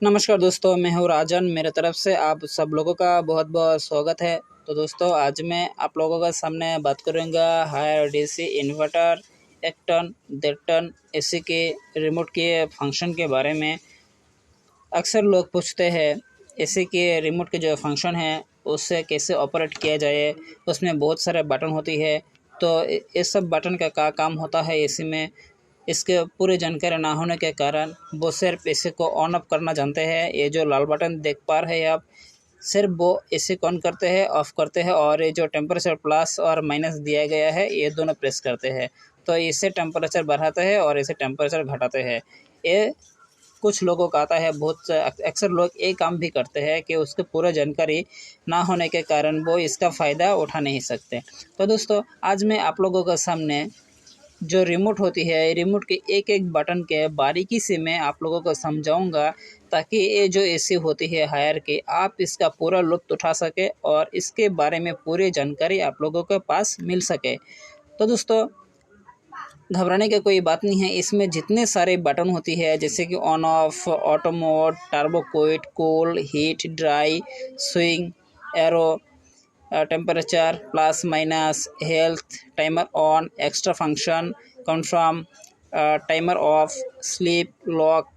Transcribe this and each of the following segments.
नमस्कार दोस्तों, मैं हूँ राजन। मेरे तरफ से आप सब लोगों का बहुत बहुत स्वागत है। तो दोस्तों, आज मैं आप लोगों के सामने बात करूँगा Haier DC inverter 1 ton 1.5 ton AC के रिमोट के फंक्शन के बारे में। अक्सर लोग पूछते हैं एसी के रिमोट के जो फंक्शन है उससे कैसे ऑपरेट किया जाए। उसमें बहुत सारे बटन होती है, तो ये सब बटन का क्या काम होता है एसी में, इसके पूरी जानकारी ना होने के कारण वो सिर्फ एसी को ऑन ऑफ करना जानते हैं। ये जो लाल बटन देख पा रहे हैं आप, सिर्फ वो एसी को ऑन करते हैं, ऑफ करते हैं, और ये जो टेम्परेचर प्लस और माइनस दिया गया है ये दोनों प्रेस करते हैं। तो इससे टेम्परेचर बढ़ाते हैं और इसे टेम्परेचर घटाते हैं। ये कुछ लोगों का आता है, बहुत अक्सर लोग ये काम भी करते हैं कि उसकी पूरी जानकारी ना होने के कारण वो इसका फ़ायदा उठा नहीं सकते। तो दोस्तों, आज मैं आप लोगों के सामने जो रिमोट होती है, रिमोट के एक एक बटन के बारीकी से मैं आप लोगों को समझाऊंगा, ताकि ये जो एसी होती है हायर की, आप इसका पूरा लुत्फ़ उठा सके और इसके बारे में पूरी जानकारी आप लोगों के पास मिल सके। तो दोस्तों, घबराने की कोई बात नहीं है। इसमें जितने सारे बटन होती है, जैसे कि on off, auto mode, turbo quit, cool, heat, dry, swing, arrow, temperature, plus minus, health, timer on, extra function, confirm, timer of, sleep, lock,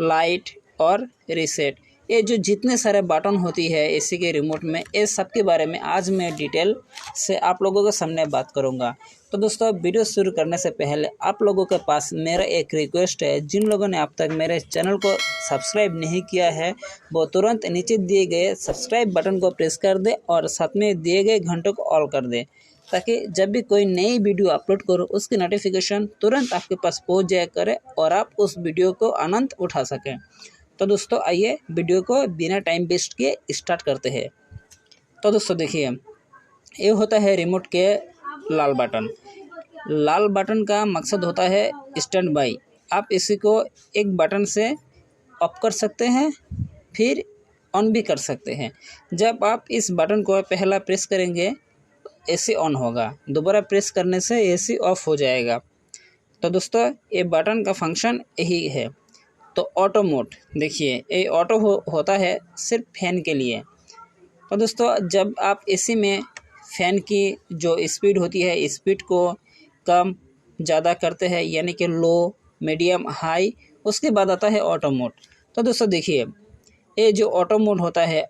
light और रीसेट, ये जो जितने सारे बटन होती है एसी के रिमोट में, ये सब के बारे में आज मैं डिटेल से आप लोगों के सामने बात करूंगा। तो दोस्तों, वीडियो शुरू करने से पहले आप लोगों के पास मेरा एक रिक्वेस्ट है, जिन लोगों ने अब तक मेरे चैनल को सब्सक्राइब नहीं किया है वो तुरंत नीचे दिए गए सब्सक्राइब बटन को प्रेस कर दे और साथ में दिए गए घंटों को ऑल कर दे, ताकि जब भी कोई नई वीडियो अपलोड करो उसकी नोटिफिकेशन तुरंत आपके पास पहुंच जाया करे और आप उस वीडियो को आनंद उठा सकें। तो दोस्तों, आइए वीडियो को बिना टाइम वेस्ट किए स्टार्ट करते हैं। तो दोस्तों देखिए, ये होता है रिमोट के लाल बटन। लाल बटन का मकसद होता है स्टैंड बाई। आप इसी को एक बटन से ऑफ कर सकते हैं, फिर ऑन भी कर सकते हैं। जब आप इस बटन को पहला प्रेस करेंगे एसी ऑन होगा, दोबारा प्रेस करने से एसी ऑफ हो जाएगा। तो दोस्तों, ये बटन का फंक्शन यही है। तो ऑटो मोड देखिए, ये ऑटो होता है सिर्फ फैन के लिए। तो दोस्तों, जब आप एसी में फ़ैन की जो स्पीड होती है, स्पीड को कम ज़्यादा करते हैं, यानी कि लो, मीडियम, हाई, उसके बाद आता है ऑटो मोड। तो दोस्तों देखिए, ये जो ऑटो मोड होता है,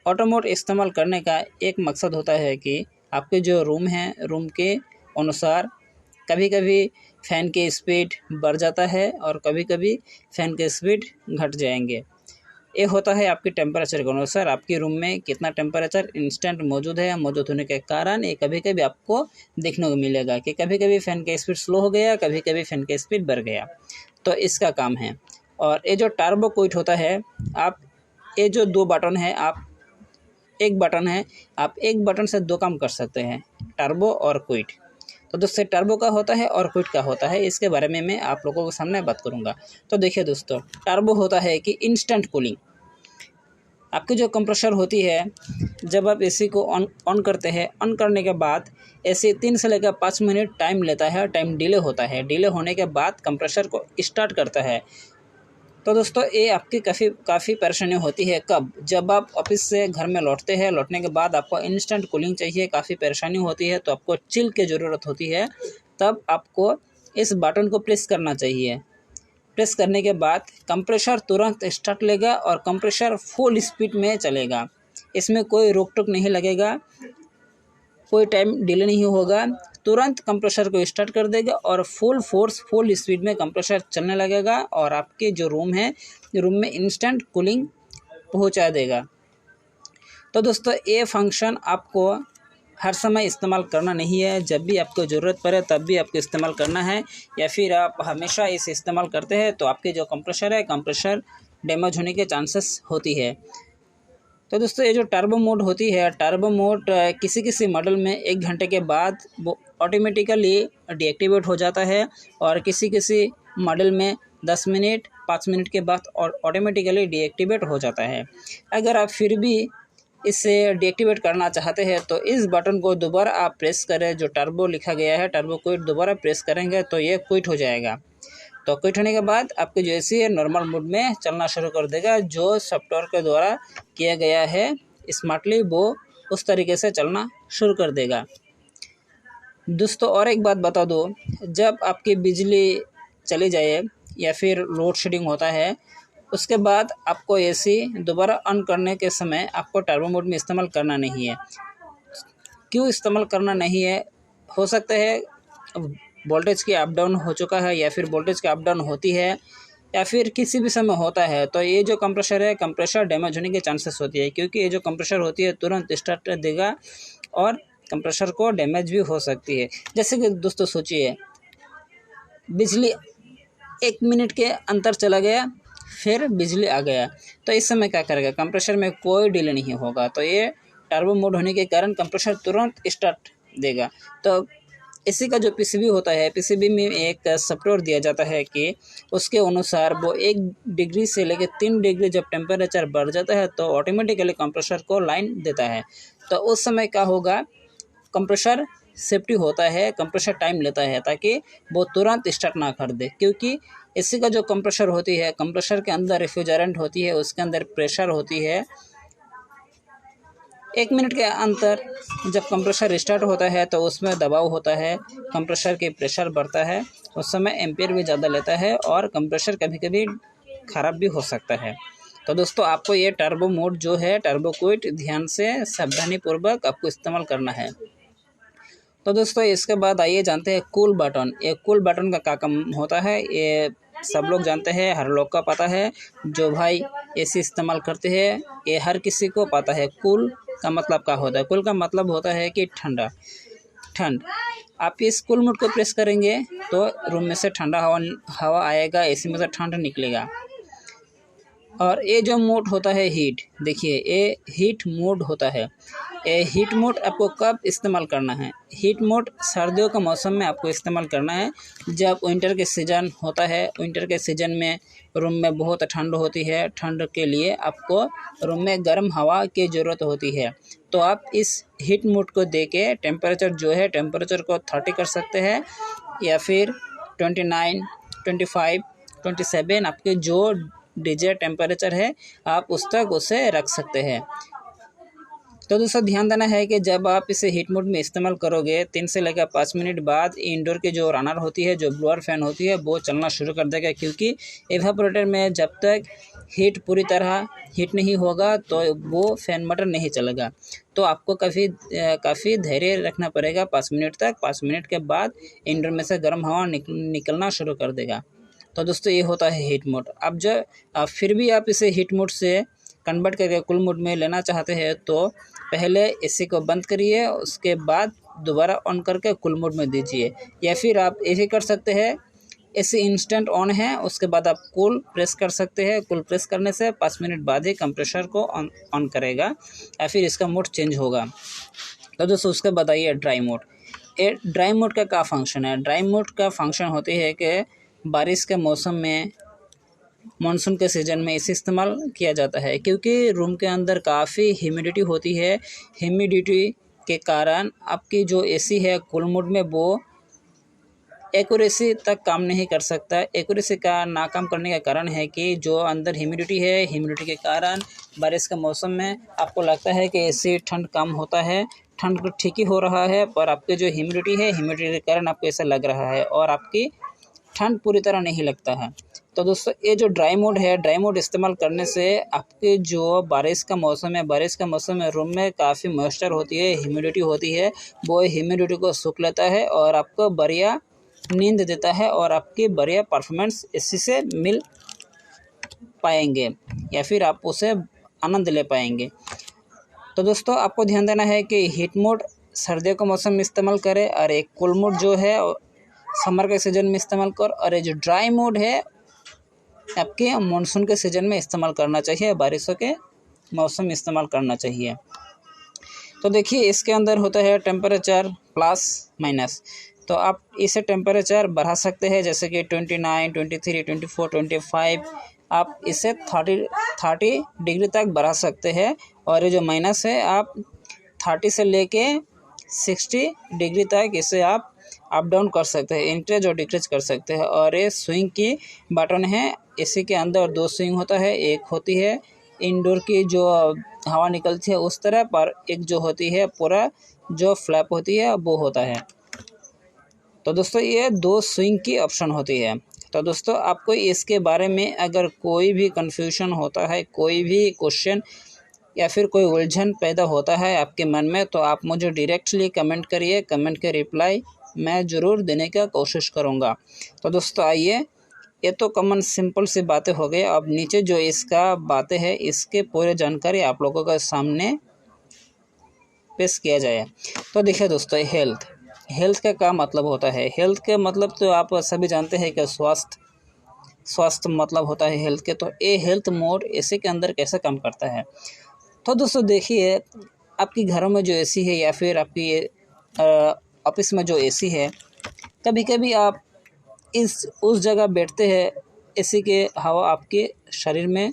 ऑटो मोड इस्तेमाल करने का एक मकसद होता है कि आपके जो रूम है, रूम के अनुसार कभी कभी फ़ैन की स्पीड बढ़ जाता है और कभी कभी फ़ैन की स्पीड घट जाएंगे। ये होता है आपके टेम्परेचर के अनुसार, आपके रूम में कितना टेम्परेचर इंस्टेंट मौजूद है। मौजूद होने के कारण ये कभी कभी आपको देखने को मिलेगा कि कभी कभी फ़ैन का स्पीड स्लो हो गया, कभी कभी फ़ैन का स्पीड बढ़ गया। तो इसका काम है। और ये जो टर्बो क्विट होता है, आप ये जो दो बटन है, आप एक बटन है, आप एक बटन से दो काम कर सकते हैं, टर्बो और क्विट। तो दोस्तों, टर्बो का होता है और क्विट का होता है, इसके बारे में मैं आप लोगों के सामने बात करूंगा। तो देखिए दोस्तों, टर्बो होता है कि इंस्टेंट कूलिंग। आपकी जो कंप्रेसर होती है, जब आप एसी को ऑन करते हैं, ऑन करने के बाद एसी 3 से लेकर 5 मिनट टाइम लेता है, टाइम डिले होता है। डिले होने के बाद कंप्रेसर को स्टार्ट करता है। तो दोस्तों, ये आपकी काफ़ी परेशानी होती है। कब? जब आप ऑफिस से घर में लौटते हैं, लौटने के बाद आपको इंस्टेंट कूलिंग चाहिए, काफ़ी परेशानी होती है, तो आपको चिल की ज़रूरत होती है। तब आपको इस बटन को प्रेस करना चाहिए। प्रेस करने के बाद कंप्रेसर तुरंत स्टार्ट लेगा और कंप्रेसर फुल स्पीड में चलेगा। इसमें कोई रोक टोक नहीं लगेगा, कोई टाइम डिले नहीं होगा। तुरंत कंप्रेसर को स्टार्ट कर देगा और फुल फोर्स, फुल स्पीड में कंप्रेसर चलने लगेगा और आपके जो रूम है, रूम में इंस्टेंट कूलिंग पहुंचा देगा। तो दोस्तों, ये फंक्शन आपको हर समय इस्तेमाल करना नहीं है। जब भी आपको ज़रूरत पड़े तब भी आपको इस्तेमाल करना है, या फिर आप हमेशा इसे इस्तेमाल करते हैं तो आपके जो कंप्रेसर है, कंप्रेसर डैमेज होने के चांसेस होती है। तो दोस्तों, ये जो टर्बो मोड होती है, टर्बो मोड किसी किसी मॉडल में 1 घंटे के बाद वो ऑटोमेटिकली डीएक्टिवेट हो जाता है और किसी किसी मॉडल में 10 मिनट 5 मिनट के बाद और ऑटोमेटिकली डीएक्टिवेट हो जाता है। अगर आप फिर भी इसे डीएक्टिवेट करना चाहते हैं तो इस बटन को दोबारा आप प्रेस करें, जो टर्बो लिखा गया है, टर्बो क्विट, दोबारा प्रेस करेंगे तो ये क्विट हो जाएगा। तो क्विट होने के बाद आपकी जो एसी है नॉर्मल मोड में चलना शुरू कर देगा। जो सॉफ्टवेयर के द्वारा किया गया है स्मार्टली, वो उस तरीके से चलना शुरू कर देगा। दोस्तों और एक बात बता दो, जब आपकी बिजली चली जाए या फिर लोड शेडिंग होता है, उसके बाद आपको एसी दोबारा ऑन करने के समय आपको टर्बो मोड में इस्तेमाल करना नहीं है। क्यों इस्तेमाल करना नहीं है? हो सकता है वोल्टेज की अप डाउन हो चुका है या फिर वोल्टेज की अप डाउन होती है या फिर किसी भी समय होता है, तो ये जो कंप्रेसर है कंप्रेसर डैमेज होने के चांसेस होती है, क्योंकि ये जो कंप्रेसर होती है तुरंत स्टार्ट देगा और कंप्रेसर को डैमेज भी हो सकती है। जैसे कि दोस्तों सोचिए, बिजली 1 मिनट के अंतर चला गया, फिर बिजली आ गया, तो इस समय क्या करेगा? कंप्रेसर में कोई डिले नहीं होगा, तो ये टर्बो मोड होने के कारण कंप्रेसर तुरंत स्टार्ट देगा। तो इसी का जो पीसीबी होता है, पीसीबी में एक सॉफ्टवेयर दिया जाता है कि उसके अनुसार वो 1 डिग्री से लेकर 3 डिग्री जब टेम्परेचर बढ़ जाता है तो ऑटोमेटिकली कंप्रेसर को लाइन देता है। तो उस समय क्या होगा? कंप्रेसर सेफ्टी होता है, कंप्रेसर टाइम लेता है ताकि वो तुरंत स्टार्ट ना कर दे, क्योंकि इसी का जो कंप्रेसर होती है, कंप्रेसर के अंदर रेफ्रिजरेंट होती है, उसके अंदर प्रेशर होती है। 1 मिनट के अंतर जब कंप्रेसर स्टार्ट होता है तो उसमें दबाव होता है, कंप्रेसर की प्रेशर बढ़ता है, उस समय एम्पियर भी ज़्यादा लेता है और कंप्रेसर कभी कभी ख़राब भी हो सकता है। तो दोस्तों आपको ये टर्बो मोड जो है, टर्बो क्विट, ध्यान से सावधानीपूर्वक आपको इस्तेमाल करना है। तो दोस्तों इसके बाद आइए जानते हैं कूल बटन। ये कूल बटन का क्या काम होता है, ये सब लोग जानते हैं, हर लोग का पता है। जो भाई एसी इस्तेमाल करते हैं ये हर किसी को पता है। कूल का मतलब क्या होता है? कूल का मतलब होता है कि ठंड। आप इस कूल मोड को प्रेस करेंगे तो रूम में से ठंडा हवा आएगा, एसी में से ठंड निकलेगा। और ये जो मोड होता है हीट, देखिए ये हीट मोड होता है। ये हीट मोड आपको कब इस्तेमाल करना है? हीट मोड सर्दियों के मौसम में आपको इस्तेमाल करना है। जब विंटर के सीज़न होता है, विंटर के सीज़न में रूम में बहुत ठंड होती है, ठंड के लिए आपको रूम में गर्म हवा की ज़रूरत होती है। तो आप इस हीट मोड को दे के टेम्परेचर जो है, टेम्परेचर को 30 कर सकते हैं या फिर 29, 25, 27 आपके जो डिजायर्ड टेम्परेचर है आप उस तक उसे रख सकते हैं। तो दोस्तों ध्यान देना है कि जब आप इसे हीट मोड में इस्तेमाल करोगे 3 से लेकर 5 मिनट बाद इंडोर की जो रनर होती है, जो ब्लोअर फैन होती है, वो चलना शुरू कर देगा, क्योंकि एवापोरेटर में जब तक हीट पूरी तरह हीट नहीं होगा तो वो फैन मोटर नहीं चलेगा। तो आपको काफ़ी धैर्य रखना पड़ेगा 5 मिनट तक। 5 मिनट के बाद इंडोर में से गर्म हवा निकलना शुरू कर देगा। तो दोस्तों ये होता है हीट मोड। अब जब फिर भी आप इसे हीट मोड से कन्वर्ट करके कूल मोड में लेना चाहते हैं तो पहले एसी को बंद करिए, उसके बाद दोबारा ऑन करके कूल मोड में दीजिए। या फिर आप ये कर सकते हैं, एसी इंस्टेंट ऑन है, उसके बाद आप कूल प्रेस कर सकते हैं। कूल प्रेस करने से 5 मिनट बाद ही कंप्रेसर को ऑन करेगा या फिर इसका मोड चेंज होगा। तो दोस्तों उसके बाद आइए ड्राई मोड। ये ड्राई मोड का क्या फंक्शन है? ड्राई मोड का फंक्शन होती है कि बारिश के मौसम में, मानसून के सीज़न में इसे इस्तेमाल किया जाता है, क्योंकि रूम के अंदर काफ़ी ह्यूमिडिटी होती है। ह्यूमिडिटी के कारण आपकी जो एसी है कूल मोड में वो एक्यूरेसी तक काम नहीं कर सकता। एक्यूरेसी का ना काम करने का कारण है कि जो अंदर ह्यूमिडिटी है, ह्यूमिडिटी के कारण बारिश के मौसम में आपको लगता है कि एसी ठंड कम होता है, ठंड ठीक ही हो रहा है, पर आपकी जो ह्यूमिडिटी है, ह्यूमिडिटी के कारण आपको ऐसा लग रहा है और आपकी ठंड पूरी तरह नहीं लगता है। तो दोस्तों ये जो ड्राई मोड है, ड्राई मोड इस्तेमाल करने से आपके जो बारिश का मौसम है, बारिश का मौसम में रूम में काफ़ी मॉइस्चर होती है, ह्यूमिडिटी होती है, वो ह्यूमिडिटी को सूख लेता है और आपको बढ़िया नींद देता है और आपकी बढ़िया परफॉर्मेंस इसी से मिल पाएंगे या फिर आप उसे आनंद ले पाएंगे। तो दोस्तों आपको ध्यान देना है कि हीट मोड सर्दियों के मौसम में इस्तेमाल करें और एक कूल मोड जो है समर के सीज़न में इस्तेमाल कर, और ये जो ड्राई मोड है आपके मानसून के सीज़न में इस्तेमाल करना चाहिए, बारिशों के मौसम में इस्तेमाल करना चाहिए। तो देखिए इसके अंदर होता है टेम्परेचर प्लस माइनस, तो आप इसे टेम्परेचर बढ़ा सकते हैं, जैसे कि 29, 23, 24, 25 आप इसे 30 डिग्री तक बढ़ा सकते हैं। और ये जो माइनस है आप 30 से लेके 60 डिग्री तक इसे आप अप डाउन कर सकते हैं, इंक्रीज और डिक्रीज कर सकते हैं। और ये स्विंग की बटन है। एसी के अंदर 2 स्विंग होता है, एक होती है इंडोर की जो हवा निकलती है उस तरफ, और एक जो होती है पूरा जो फ्लैप होती है वो होता है। तो दोस्तों ये 2 स्विंग की ऑप्शन होती है। तो दोस्तों आपको इसके बारे में अगर कोई भी कन्फ्यूजन होता है, कोई भी क्वेश्चन या फिर कोई उलझन पैदा होता है आपके मन में, तो आप मुझे डायरेक्टली कमेंट करिए। कमेंट के रिप्लाई मैं ज़रूर देने का कोशिश करूँगा। तो दोस्तों आइए, ये तो कॉमन सिंपल सी बातें हो गई। अब नीचे जो इसका बातें है इसके पूरे जानकारी आप लोगों के सामने पेश किया जाए। तो देखिए दोस्तों, हेल्थ का क्या मतलब होता है। हेल्थ के मतलब तो आप सभी जानते हैं कि स्वास्थ्य मतलब होता है हेल्थ के। तो ये हेल्थ मोड एसी के अंदर कैसे काम करता है। तो दोस्तों देखिए, आपकी घरों में जो एसी है या फिर आपकी ऑफिस में जो एसी है, कभी कभी आप उस जगह बैठते हैं, एसी के हवा आपके शरीर में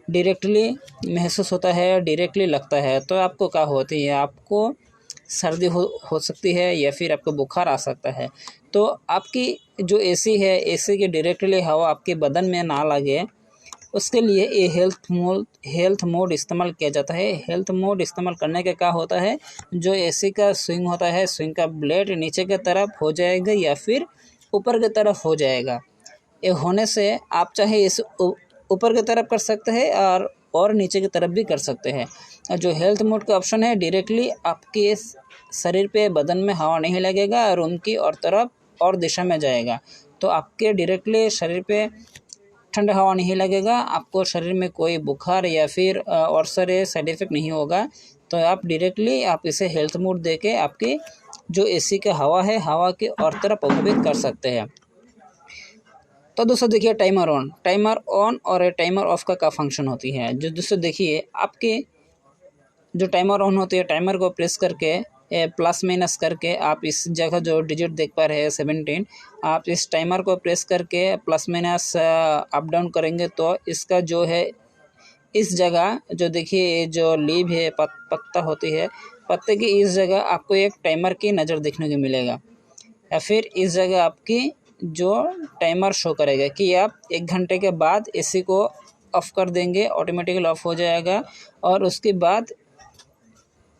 डायरेक्टली महसूस होता है, डायरेक्टली लगता है। तो आपको क्या होती है, आपको सर्दी हो सकती है या फिर आपको बुखार आ सकता है। तो आपकी जो एसी है, एसी की डायरेक्टली हवा आपके बदन में ना लगे, उसके लिए ये हेल्थ मोड इस्तेमाल किया जाता है। हेल्थ मोड इस्तेमाल करने का क्या होता है, जो एसी का स्विंग होता है, स्विंग का ब्लेड नीचे की तरफ हो जाएगा या फिर ऊपर की तरफ हो जाएगा। ये होने से आप चाहे इस ऊपर की तरफ कर सकते हैं और नीचे की तरफ भी कर सकते हैं। जो हेल्थ मोड का ऑप्शन है, डायरेक्टली आपके शरीर पे बदन में हवा नहीं लगेगा और उनकी और तरफ और दिशा में जाएगा। तो आपके डायरेक्टली शरीर पे ठंडा हवा नहीं लगेगा, आपको शरीर में कोई बुखार या फिर और सारे साइड इफेक्ट नहीं होगा। तो आप डायरेक्टली आप इसे हेल्थ मोड देके आपकी जो एसी का हवा है, हवा की और तरफ प्रभावित कर सकते हैं। तो दोस्तों देखिए, टाइमर ऑन और टाइमर ऑफ का क्या फंक्शन होती है। जो दोस्तों देखिए, आपके जो टाइमर ऑन होती है, टाइमर को प्रेस करके प्लस माइनस करके आप इस जगह जो डिजिट देख पा रहे हैं 17, आप इस टाइमर को प्रेस करके प्लस माइनस अप डाउन करेंगे तो इसका जो है इस जगह जो देखिए जो लीव है पत्ता होती है, पत्ते की इस जगह आपको एक टाइमर की नज़र देखने को मिलेगा, या फिर इस जगह आपकी जो टाइमर शो करेगा कि आप 1 घंटे के बाद एसी को ऑफ़ कर देंगे, ऑटोमेटिकली ऑफ हो जाएगा। और उसके बाद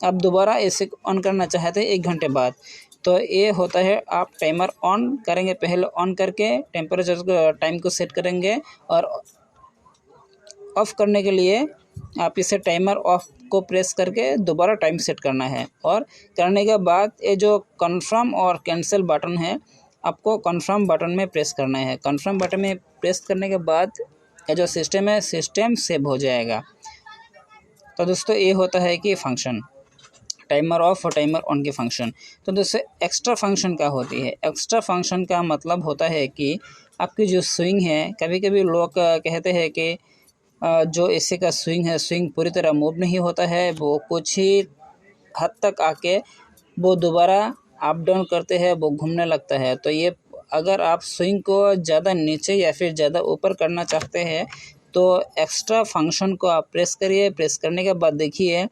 आप दोबारा एसी ऑन करना चाहते हैं 1 घंटे बाद। तो ये होता है, आप टाइमर ऑन करेंगे, पहले ऑन करके टेम्परेचर को टाइम को सेट करेंगे और ऑफ़ करने के लिए आप इसे टाइमर ऑफ को प्रेस करके दोबारा टाइम सेट करना है। और करने के बाद ये जो कन्फर्म और कैंसिल बटन है, आपको कन्फर्म बटन में प्रेस करना है। कन्फर्म बटन में प्रेस करने के बाद ये जो सिस्टम है, सिस्टम सेव हो जाएगा। तो दोस्तों ये होता है कि फंक्शन टाइमर ऑफ और टाइमर ऑन के फंक्शन। तो दोस्तों एक्स्ट्रा फंक्शन क्या होती है। एक्स्ट्रा फंक्शन का मतलब होता है कि आपकी जो स्विंग है, कभी कभी लोग कहते हैं कि जो एसी का स्विंग है, स्विंग पूरी तरह मूव नहीं होता है, वो कुछ ही हद तक आके वो दोबारा अप डाउन करते हैं, वो घूमने लगता है। तो ये अगर आप स्विंग को ज़्यादा नीचे या फिर ज़्यादा ऊपर करना चाहते हैं तो एक्स्ट्रा फंक्शन को आप प्रेस करिए। प्रेस करने के बाद देखिए,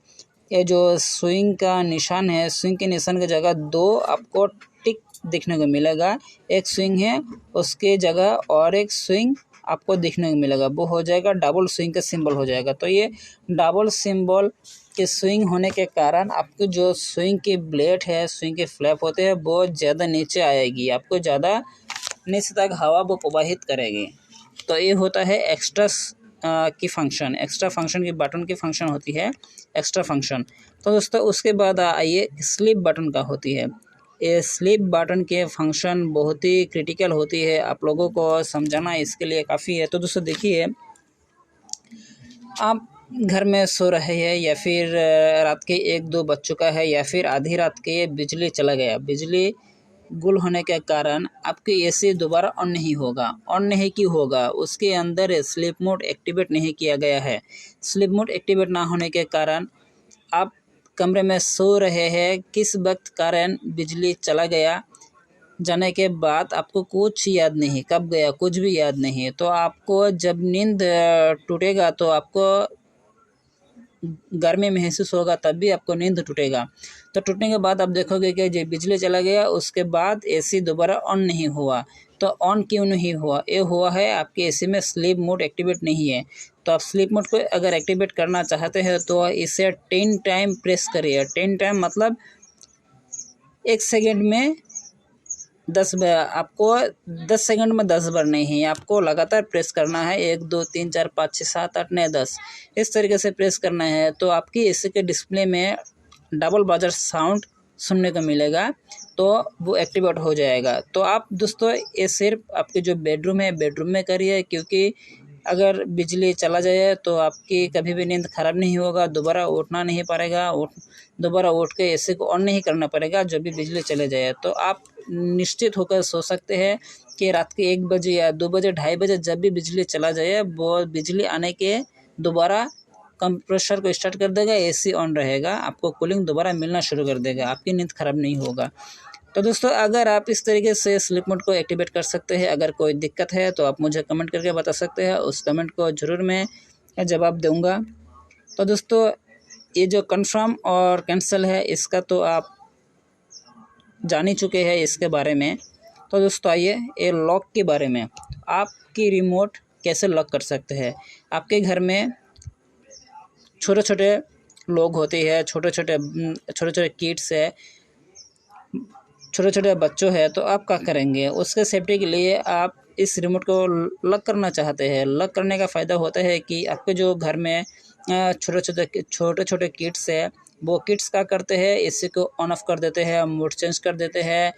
ये जो स्विंग का निशान है, स्विंग के निशान की जगह 2 आपको टिक देखने को मिलेगा। एक स्विंग है, उसके जगह और एक स्विंग आपको देखने को मिलेगा, वो हो जाएगा डबल स्विंग का सिंबल हो जाएगा। तो ये डबल सिंबल के स्विंग होने के कारण आपको जो स्विंग की ब्लेड है, स्विंग के फ्लैप होते हैं, वो ज़्यादा नीचे आएगी, आपको ज़्यादा नीचे तक हवा वो प्रवाहित करेगी। तो ये होता है एक्स्ट्रा की फंक्शन। एक्स्ट्रा फंक्शन की बटन की फंक्शन होती है एक्स्ट्रा फंक्शन। तो दोस्तों उसके बाद आइए स्लीप बटन का होती है। ये स्लीप बटन के फंक्शन बहुत ही क्रिटिकल होती है, आप लोगों को समझाना इसके लिए काफ़ी है। तो दोस्तों देखिए, आप घर में सो रहे हैं या फिर रात के 1-2 बज चुका है या फिर आधी रात के बिजली चला गया, बिजली गुल होने के कारण आपकी एसी दोबारा ऑन नहीं होगा। ऑन नहीं क्यों होगा, उसके अंदर स्लीप मोड एक्टिवेट नहीं किया गया है। स्लीप मोड एक्टिवेट ना होने के कारण आप कमरे में सो रहे हैं, किस वक्त कारण बिजली चला गया, जाने के बाद आपको कुछ याद नहीं, कब गया कुछ भी याद नहीं। तो आपको जब नींद टूटेगा तो आपको गर्मी महसूस होगा तब भी आपको नींद टूटेगा। तो टूटने के बाद आप देखोगे कि जो बिजली चला गया उसके बाद एसी दोबारा ऑन नहीं हुआ। तो ऑन क्यों नहीं हुआ? ये हुआ है आपके एसी में स्लीप मोड एक्टिवेट नहीं है। तो आप स्लीप मोड को अगर एक्टिवेट करना चाहते हैं तो इसे 10 टाइम प्रेस करिए। 10 टाइम मतलब 1 सेकेंड में 10 बार, आपको 10 सेकंड में 10 बार नहीं, आपको लगातार प्रेस करना है। 1 2 3 4 5 6 7 8 9 10 इस तरीके से प्रेस करना है। तो आपकी एसी के डिस्प्ले में डबल बजर साउंड सुनने को मिलेगा, तो वो एक्टिवेट हो जाएगा। तो आप दोस्तों ये सिर्फ आपके जो बेडरूम है बेडरूम में करिए, क्योंकि अगर बिजली चला जाए तो आपकी कभी भी नींद ख़राब नहीं होगा, दोबारा उठना नहीं पड़ेगा, दोबारा उठ के एसी को ऑन नहीं करना पड़ेगा जब भी बिजली चले जाए। तो आप निश्चित होकर सो सकते हैं कि रात के 1 बजे या 2 बजे 2:30 बजे जब भी बिजली चला जाए, वो बिजली आने के दोबारा कंप्रेसर को स्टार्ट कर देगा, एसी ऑन रहेगा, आपको कूलिंग दोबारा मिलना शुरू कर देगा, आपकी नींद ख़राब नहीं होगा। तो दोस्तों अगर आप इस तरीके से स्लीप मोड को एक्टिवेट कर सकते हैं, अगर कोई दिक्कत है तो आप मुझे कमेंट करके बता सकते हैं, उस कमेंट को ज़रूर मैं जवाब दूंगा। तो दोस्तों ये जो कन्फर्म और कैंसिल है इसका तो आप जान ही चुके हैं इसके बारे में। तो दोस्तों आइए ये लॉक के बारे में, आपकी रिमोट कैसे लॉक कर सकते हैं। आपके घर में छोटे छोटे लोग होते हैं, छोटे छोटे किड्स है, छोटे छोटे बच्चों हैं, तो आप क्या करेंगे? उसके सेफ्टी के लिए आप इस रिमोट को लॉक करना चाहते हैं। लॉक करने का फ़ायदा होता है कि आपके जो घर में छोटे छोटे किड्स है, वो किड्स क्या करते हैं, इसी को ऑन ऑफ कर देते हैं, मोड चेंज कर देते हैं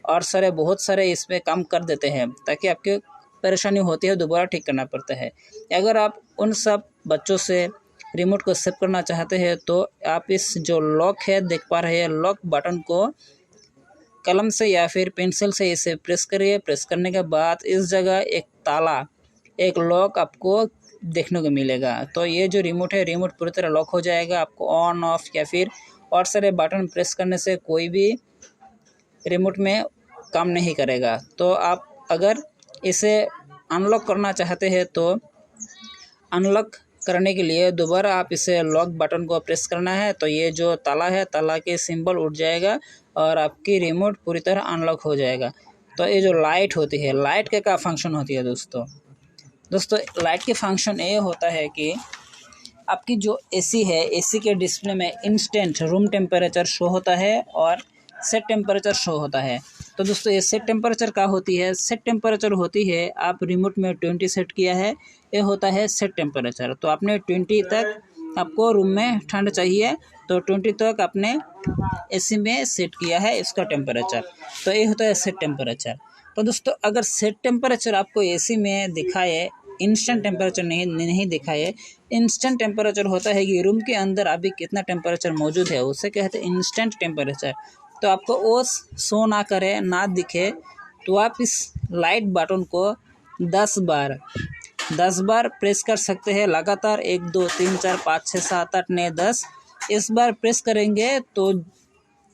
और बहुत सारे इसमें काम कर देते हैं, ताकि आपके परेशानी होती है दोबारा ठीक करना पड़ता है। अगर आप उन सब बच्चों से रिमोट को सेव करना चाहते हैं तो आप इस जो लॉक है देख पा रहे हैं, लॉक बटन को कलम से या फिर पेंसिल से इसे प्रेस करिए। प्रेस करने के बाद इस जगह एक ताला, एक लॉक आपको देखने को मिलेगा। तो ये जो रिमोट है, रिमोट पूरी तरह लॉक हो जाएगा। आपको ऑन ऑफ या फिर और सारे बटन प्रेस करने से कोई भी रिमोट में काम नहीं करेगा। तो आप अगर इसे अनलॉक करना चाहते हैं तो अनलॉक करने के लिए दोबारा आप इसे लॉक बटन को प्रेस करना है। तो ये जो ताला है, ताला के सिंबल उठ जाएगा और आपकी रिमोट पूरी तरह अनलॉक हो जाएगा। तो ये जो लाइट होती है, लाइट के क्या फंक्शन होती है दोस्तों लाइट के फंक्शन ये होता है कि आपकी जो एसी है, एसी के डिस्प्ले में इंस्टेंट रूम टेम्परेचर शो होता है और सेट टेम्परेचर शो होता है। तो दोस्तों ये सेट टेम्परेचर क्या होती है? सेट टेम्परेचर होती है, आप रिमोट में 20 सेट किया है, ये होता है सेट टेम्परेचर। तो आपने 20 तक आपको रूम में ठंड चाहिए, तो 20 तक आपने एसी में सेट किया है इसका टेम्परेचर, तो ये होता है सेट टेम्परेचर। तो दोस्तों अगर सेट टेम्परेचर आपको एसी में दिखाए, इंस्टेंट टेम्परेचर नहीं दिखाए, इंस्टेंट टेम्परेचर होता है कि रूम के अंदर अभी कितना टेम्परेचर मौजूद है, उसे कहते हैं इंस्टेंट टेम्परेचर। तो आपको वो शो ना करे, ना दिखे, तो आप इस लाइट बटन को 10 बार प्रेस कर सकते हैं लगातार। 1 2 3 4 5 6 7 8 9 10 इस बार प्रेस करेंगे तो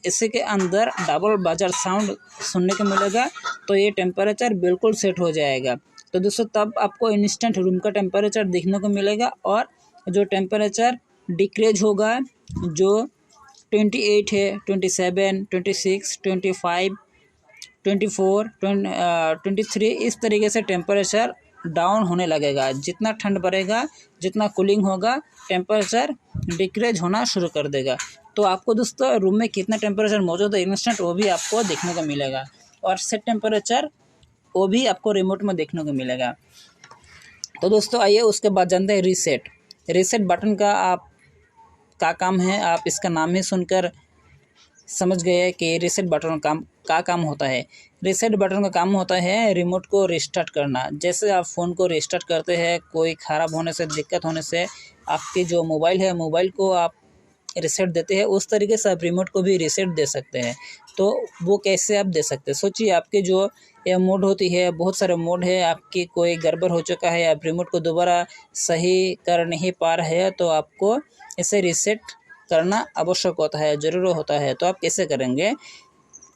इसी के अंदर डबल बजर साउंड सुनने को मिलेगा। तो ये टेम्परेचर बिल्कुल सेट हो जाएगा। तो दोस्तों तब आपको इंस्टेंट रूम का टेम्परेचर दिखने को मिलेगा और जो टेम्परेचर डिक्रीज होगा, जो 28 है, 27, 26, 25, 24, 23 इस तरीके से टेम्परेचर डाउन होने लगेगा। जितना ठंड बढ़ेगा, जितना कूलिंग होगा, टेम्परेचर डिक्रीज होना शुरू कर देगा। तो आपको दोस्तों रूम में कितना टेम्परेचर मौजूद है इंस्टेंट, वो भी आपको देखने को मिलेगा और सेट टेम्परेचर वो भी आपको रिमोट में देखने को मिलेगा। तो दोस्तों आइए उसके बाद जानते हैं रीसेट बटन का काम है। आप इसका नाम ही सुनकर समझ गए कि रीसेट बटन का काम होता है। रीसेट बटन का काम होता है रिमोट को रिस्टार्ट करना। जैसे आप फ़ोन को रिस्टार्ट करते हैं, कोई ख़राब होने से, दिक्कत होने से आपके जो मोबाइल है, मोबाइल को आप रीसेट देते हैं, उस तरीके से आप रिमोट को भी रीसेट दे सकते हैं। तो वो कैसे आप दे सकते हैं? सोचिए, आपके जो ये मोड होती है, बहुत सारे मोड है, आपकी कोई गड़बड़ हो चुका है, आप रिमोट को दोबारा सही कर नहीं पा रहे हैं, तो आपको इसे रीसेट करना आवश्यक होता है, ज़रूर होता है। तो आप कैसे करेंगे?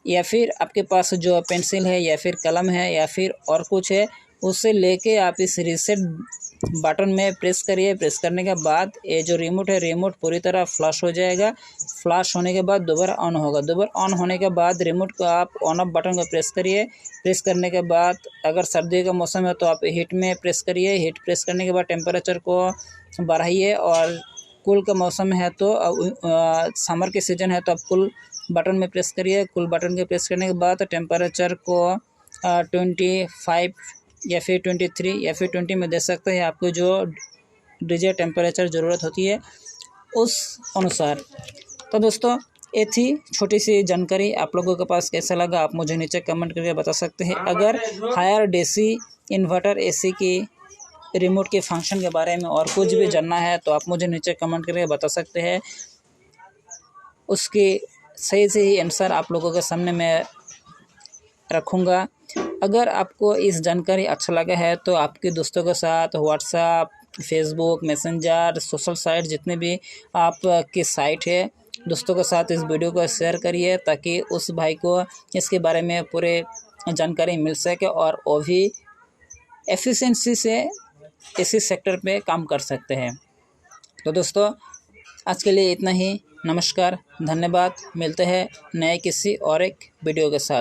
या फिर आपके पास जो पेंसिल है या फिर कलम है या फिर और कुछ है, उसे लेके आप इस रीसेट बटन में प्रेस करिए। प्रेस करने के बाद ये जो रिमोट है, रिमोट पूरी तरह फ्लश हो जाएगा। फ्लश होने के बाद दोबारा ऑन होगा। दोबारा ऑन होने के बाद रिमोट को आप ऑन ऑफ बटन को प्रेस करिए। प्रेस करने के बाद अगर सर्दी का मौसम है तो आप हीट में प्रेस करिए। हीट प्रेस करने के बाद टेम्परेचर को बढ़ाइए। और कूल का मौसम है तो समर के सीज़न है तो आप कूल बटन में प्रेस करिए। कूल बटन के प्रेस करने के बाद टेम्परेचर को 25 या फिर 23 या फिर 20 में दे सकते हैं, आपको जो डिजायर टेम्परेचर ज़रूरत होती है उस अनुसार। तो दोस्तों ये थी छोटी सी जानकारी। आप लोगों के पास कैसा लगा आप मुझे नीचे कमेंट करके बता सकते हैं। अगर हायर डीसी इन्वर्टर एसी की रिमोट के फंक्शन के बारे में और कुछ भी जानना है तो आप मुझे नीचे कमेंट करके बता सकते हैं। उसकी सही से ही आंसर आप लोगों के सामने मैं रखूँगा। अगर आपको इस जानकारी अच्छा लगा है तो आपके दोस्तों के साथ WhatsApp, Facebook, messenger, social site जितने भी आपकी साइट है, दोस्तों के साथ इस वीडियो को शेयर करिए ताकि उस भाई को इसके बारे में पूरे जानकारी मिल सके और वो भी एफिशिएंसी से इसी सेक्टर पे काम कर सकते हैं। तो दोस्तों आज के लिए इतना ही। नमस्कार, धन्यवाद। मिलते हैं नए किसी और एक वीडियो के साथ।